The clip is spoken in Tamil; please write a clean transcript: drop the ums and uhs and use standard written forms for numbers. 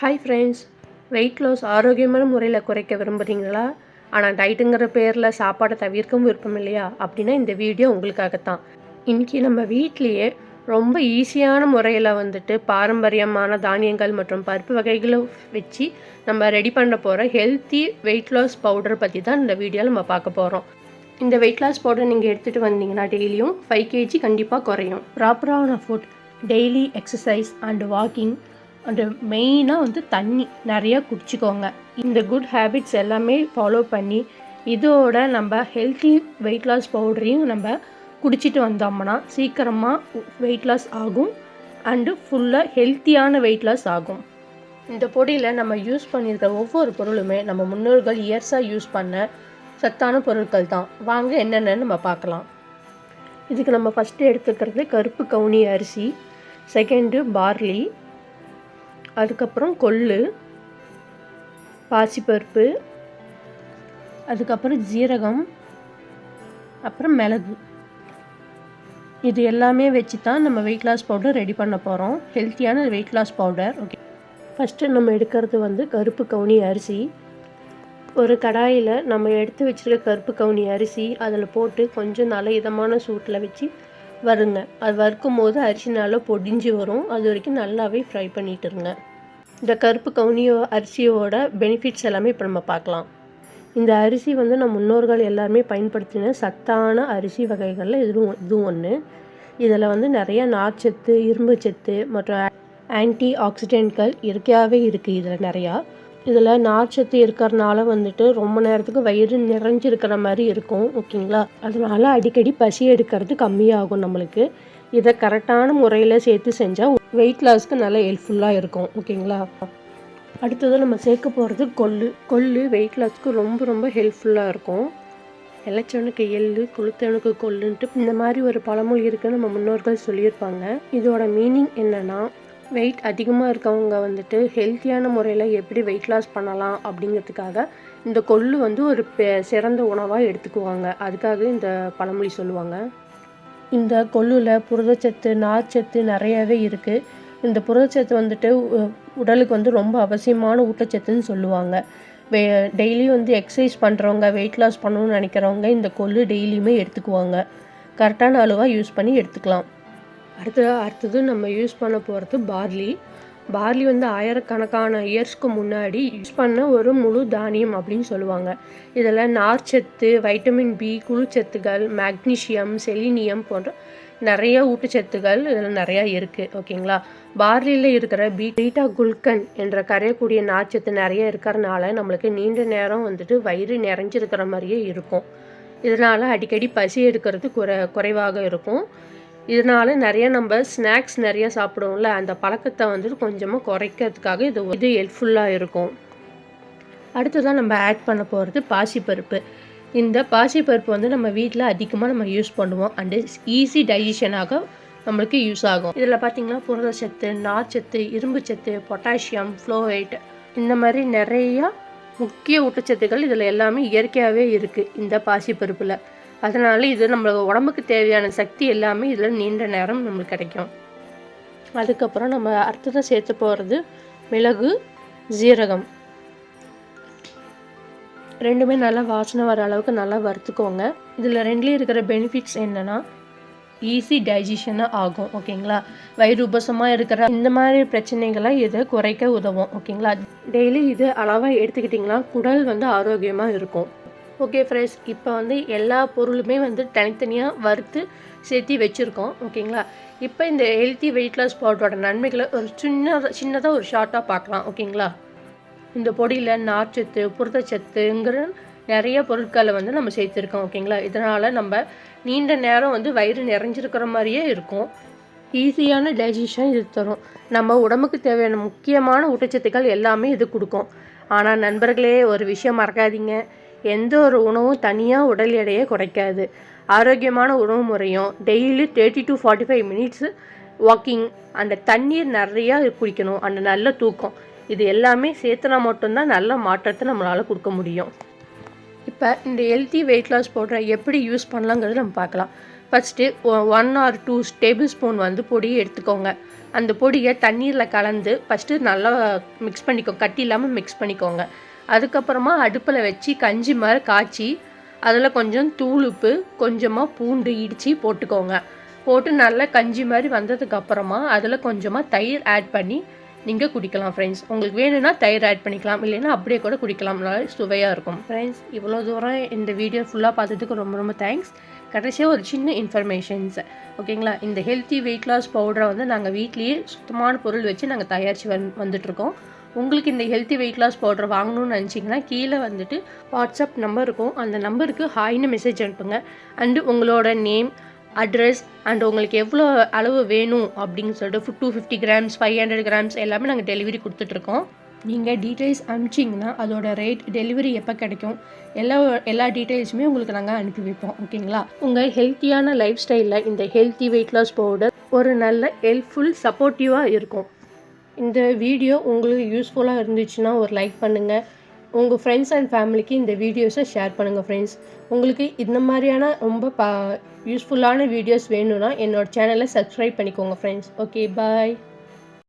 ஹாய் ஃப்ரெண்ட்ஸ், வெயிட் லாஸ் ஆரோக்கியமான முறையில் குறைக்க விரும்புகிறீங்களா? ஆனால் டயட்டுங்கிற பேரில் சாப்பாடை தவிர்க்கவும் விருப்பம் இல்லையா? அப்படின்னா இந்த வீடியோ உங்களுக்காகத்தான். இன்றைக்கி நம்ம வீட்லேயே ரொம்ப ஈஸியான முறையில் பாரம்பரியமான தானியங்கள் மற்றும் பருப்பு வகைகளை வச்சு நம்ம ரெடி பண்ண போகிற ஹெல்த்தி வெயிட் லாஸ் பவுடர் பற்றி தான் இந்த வீடியோவில் நம்ம பார்க்க போகிறோம். இந்த வெயிட் லாஸ் பவுடர் நீங்கள் எடுத்துகிட்டு வந்தீங்கன்னா டெய்லியும் 5 kg கண்டிப்பாக குறையும். ப்ராப்பரான food, daily exercise and walking and மெயினாக தண்ணி நிறையா குடிச்சிக்கோங்க. இந்த குட் ஹேபிட்ஸ் எல்லாமே ஃபாலோ பண்ணி இதோட நம்ம ஹெல்த்தி வெயிட் லாஸ் பவுடரையும் நம்ம குடிச்சிட்டு வந்தோம்னா சீக்கிரமாக வெயிட் லாஸ் ஆகும் அண்டு ஃபுல்லாக ஹெல்த்தியான வெயிட் லாஸ் ஆகும். இந்த பொடியில் நம்ம யூஸ் பண்ணியிருக்கிற ஒவ்வொரு பொருளுமே நம்ம முன்னோர்கள் இயர்ஸாக யூஸ் பண்ண சத்தான பொருட்கள் தான். வாங்க என்னென்னு நம்ம பார்க்கலாம். இதுக்கு நம்ம ஃபஸ்ட்டு எடுத்துக்கிறது கருப்பு கவுனி அரிசி, செகண்டு பார்லி, அதுக்கப்புறம் கொள்ளு, பாசிப்பருப்பு, அதுக்கப்புறம் ஜீரகம், அப்புறம் மிளகு. இது எல்லாமே வச்சு தான் நம்ம வெயிட் லாஸ் பவுடர் ரெடி பண்ண போகிறோம். ஹெல்த்தியான weight loss powder. Okay, first நம்ம எடுக்கிறது கருப்பு கவுனி அரிசி. ஒரு கடாயில் நம்ம எடுத்து வச்சுருக்க கருப்பு கவுனி அரிசி அதில் போட்டு கொஞ்சம் நல்ல இதமான சூட்டில் வச்சு வருங்க. அது வறுக்கும் போது அரிசி நல்லா பொடிஞ்சு வரும். அது வரைக்கும் நல்லாவே ஃப்ரை பண்ணிட்டுருங்க. இந்த கருப்பு கவுனி அரிசியோட பெனிஃபிட்ஸ் எல்லாமே இப்போ நம்ம பார்க்கலாம். இந்த அரிசி நம்ம முன்னோர்கள் எல்லாருமே பயன்படுத்தின சத்தான அரிசி வகைகளில் இதுவும் ஒன்று. இதில் நிறைய நார்ச்சத்து, இரும்பு சத்து மற்றும் ஆன்டி ஆக்சிடென்ட்கள் இயற்கையாகவே இருக்குது. இதில் நிறையா நார்ச்சத்து இருக்கிறனால ரொம்ப நேரத்துக்கு வயிறு நிறைஞ்சிருக்கிற மாதிரி இருக்கும். ஓகேங்களா? அதனால அடிக்கடி பசி எடுக்கிறது கம்மியாகும் நம்மளுக்கு. இதை கரெக்டான முறையில் சேர்த்து செஞ்சால் வெயிட் லாஸ்க்கு நல்லா ஹெல்ப்ஃபுல்லாக இருக்கும். ஓகேங்களா? அடுத்தது நம்ம சேர்க்க போகிறது கொள்ளு வெயிட் லாஸ்க்கு ரொம்ப ஹெல்ப்ஃபுல்லாக இருக்கும். இளைச்சவனுக்கு எள்ளு, கொளுத்தவனுக்கு கொள்ளுன்ட்டு இந்த மாதிரி ஒரு பழமொழி இருக்குன்னு நம்ம முன்னோர்கள் சொல்லியிருப்பாங்க. இதோட மீனிங் என்னென்னா, வெயிட் அதிகமாக இருக்கவங்க ஹெல்த்தியான முறையில் எப்படி வெயிட் லாஸ் பண்ணலாம் அப்படிங்கிறதுக்காக இந்த கொள்ளு ஒரு சிறந்த உணவாக எடுத்துக்குவாங்க. அதுக்காக இந்த பழமொழி சொல்லுவாங்க. இந்த கொள்ளுல புரதச்சத்து, நார்ச்சத்து நிறையாவே இருக்குது. இந்த புரதச்சத்து உடலுக்கு ரொம்ப அவசியமான ஊட்டச்சத்துன்னு சொல்லுவாங்க. டெய்லியும் எக்ஸசைஸ் பண்ணுறவங்க, வெயிட் லாஸ் பண்ணணும்னு நினைக்கிறவங்க இந்த கொள்ளு டெய்லியுமே எடுத்துக்குவாங்க. கரெக்டான அளவாக யூஸ் பண்ணி எடுத்துக்கலாம். அடுத்தது நம்ம யூஸ் பண்ண போகிறது பார்லி. பார்லி ஆயிரக்கணக்கான இயர்ஸ்க்கு முன்னாடி யூஸ் பண்ண ஒரு முழு தானியம் அப்படின்னு சொல்லுவாங்க. இதில் நார்ச்சத்து, வைட்டமின் பி, குளுச்சத்துகள், மேக்னீஷியம், செலினியம் போன்ற நிறைய ஊட்டச்சத்துகள் இதில் நிறையா இருக்குது. ஓகேங்களா? பார்லியில் இருக்கிற பீட்டா குளுக்கன் என்ற கரையக்கூடிய நார்ச்சத்து நிறைய இருக்கிறனால நம்மளுக்கு நீண்ட நேரம் வயிறு நிறைஞ்சிருக்கிற மாதிரியே இருக்கும். இதனால் அடிக்கடி பசி எடுக்கிறது குறைவாக இருக்கும். இதனால் நிறைய நம்ம ஸ்நாக்ஸ் நிறைய சாப்பிடுவோம்ல, அந்த பழக்கத்தை கொஞ்சமாக குறைக்கிறதுக்காக இது ஹெல்ப்ஃபுல்லாக இருக்கும். அடுத்ததான் நம்ம ஆட் பண்ண போகிறது பாசிப்பருப்பு. இந்த பாசிப்பருப்பு நம்ம வீட்டில் அதிகமாக நம்ம யூஸ் பண்ணுவோம் அண்டு ஈஸி டைஜஷனாக நம்மளுக்கு யூஸ் ஆகும். இதில் பார்த்திங்கன்னா புரதச்சத்து, நார்ச்சத்து, இரும்பு சத்து, பொட்டாசியம், ஃப்ளோரைட் இந்த மாதிரி நிறையா முக்கிய ஊட்டச்சத்துக்கள் இதில் எல்லாமே இயற்கையாகவே இருக்குது இந்த பாசிப்பருப்பில். அதனால் இது நம்ம உடம்புக்கு தேவையான சக்தி எல்லாமே இதில் நீண்ட நேரம் நம்மளுக்கு கிடைக்கும். அதுக்கப்புறம் நம்ம அடுத்ததாக சேர்த்து போகிறது மிளகு, ஜீரகம். ரெண்டுமே நல்லா வாசனை வர அளவுக்கு நல்லா வறுத்துக்கோங்க. இதில் ரெண்டுலேயும் இருக்கிற பெனிஃபிட்ஸ் என்னென்னா, ஈஸி டைஜஷனாக ஆகும். ஓகேங்களா? வயிறு உபசமாக இருக்கிற இந்த மாதிரி பிரச்சனைகளை இதை குறைக்க உதவும். ஓகேங்களா? டெய்லி இது அளவாக எடுத்துக்கிட்டிங்கன்னா குடல் ஆரோக்கியமாக இருக்கும். ஓகே ஃப்ரெண்ட்ஸ், இப்போ எல்லா பொருளுமே தனித்தனியாக வறுத்து சேர்த்து வச்சுருக்கோம். ஓகேங்களா? இப்போ இந்த ஹெல்த்தி வெயிட் லாஸ் பவுடரோட நன்மைகளை ஒரு சின்னதாக ஒரு ஷார்ட்டாக பார்க்கலாம். ஓகேங்களா? இந்த பொடியில் நார்ச்சத்து, புரதச்சத்துங்கிற நிறைய பொருட்களை நம்ம சேர்த்துருக்கோம். ஓகேங்களா? இதனால் நம்ம நீண்ட நேரம் வயிறு நிறைஞ்சிருக்கிற மாதிரியே இருக்கும். ஈஸியான டைஜஷன் இது தரும். நம்ம உடம்புக்கு தேவையான முக்கியமான ஊட்டச்சத்துக்கள் எல்லாமே இது கொடுக்கும். ஆனால் நண்பர்களே, ஒரு விஷயம் மறக்காதீங்க, எந்த ஒரு உணவும் தனியாக உடல் எடையை குறைக்காது. ஆரோக்கியமான உணவு முறையும் டெய்லி 30 to 45 minutes வாக்கிங், அந்த தண்ணீர் நிறையா குடிக்கணும், அந்த நல்ல தூக்கம், இது எல்லாமே சேர்த்துனா மட்டும்தான் நல்ல மாற்றத்தை நம்மளால் கொடுக்க முடியும். இப்போ இந்த ஹெல்த்தி வெயிட் லாஸ் பவுடரை எப்படி யூஸ் பண்ணலாங்கிறது நம்ம பார்க்கலாம். ஃபஸ்ட்டு 1 or 2 டேபிள் ஸ்பூன் பொடி எடுத்துக்கோங்க. அந்த பொடியை தண்ணீரில் கலந்து ஃபஸ்ட்டு நல்லா மிக்ஸ் பண்ணிக்கோங்க, கட்டி இல்லாமல் மிக்ஸ் பண்ணிக்கோங்க. அதுக்கப்புறமா அடுப்பில் வச்சு கஞ்சி மாதிரி காய்ச்சி அதில் கொஞ்சம் தூளுப்பு, கொஞ்சமாக பூண்டு இடித்து போட்டுக்கோங்க. போட்டு நல்லா கஞ்சி மாதிரி வந்ததுக்கப்புறமா அதில் கொஞ்சமாக தயிர் ஆட் பண்ணி நீங்கள் குடிக்கலாம் ஃப்ரெண்ட்ஸ். உங்களுக்கு வேணும்னா தயிர் ஆட் பண்ணிக்கலாம், இல்லைன்னா அப்படியே கூட குடிக்கலாம். நல்லா சுவையாக இருக்கும் ஃப்ரெண்ட்ஸ். இவ்வளோ தூரம் இந்த வீடியோ ஃபுல்லாக பார்த்ததுக்கு ரொம்ப ரொம்ப தேங்க்ஸ். கடைசியாக ஒரு சின்ன இன்ஃபர்மேஷன்ஸ், ஓகேங்களா? இந்த ஹெல்த்தி வெயிட் லாஸ் பவுடரை வந்து நாங்கள் வீட்லேயே சுத்தமான பொருள் வச்சு நாங்கள் தயாரித்து வந்துட்டுருக்கோம். உங்களுக்கு இந்த ஹெல்த்தி வெயிட் லாஸ் பவுடர் வாங்கணும்னு நினச்சிங்கன்னா கீழே வந்துட்டு வாட்ஸ்அப் நம்பர் இருக்கும். அந்த நம்பருக்கு ஹாய்னு மெசேஜ் அனுப்புங்க. அண்டு உங்களோட நேம், அட்ரஸ் அண்ட் உங்களுக்கு எவ்வளோ அளவு வேணும் அப்படின்னு சொல்லிட்டு 250 கிராம்ஸ் 500 கிராம்ஸ் எல்லாமே நாங்கள் டெலிவரி கொடுத்துட்ருக்கோம். நீங்கள் டீட்டெயில்ஸ் அனுப்பிச்சிங்கன்னா அதோட ரேட், டெலிவரி எப்போ கிடைக்கும், எல்லா டீட்டெயில்ஸுமே உங்களுக்கு நாங்கள் அனுப்பி வைப்போம், ஓகேங்களா? உங்கள் ஹெல்த்தியான லைஃப் ஸ்டைலில் இந்த ஹெல்த்தி வெயிட் லாஸ் பவுடர் ஒரு நல்ல ஹெல்ப்ஃபுல் சப்போர்ட்டிவாக இருக்கும். இந்த வீடியோ உங்களுக்கு யூஸ்ஃபுல்லாக இருந்துச்சுன்னா ஒரு லைக் பண்ணுங்கள். உங்கள் ஃப்ரெண்ட்ஸ் அண்ட் ஃபேமிலிக்கு இந்த வீடியோஸை ஷேர் பண்ணுங்கள் ஃப்ரெண்ட்ஸ். உங்களுக்கு இந்த மாதிரியான ரொம்ப யூஸ்ஃபுல்லான வீடியோஸ் வேணும்னா என்னோடய சேனலை சப்ஸ்கிரைப் பண்ணிக்கோங்க ஃப்ரெண்ட்ஸ். ஓகே, பாய்.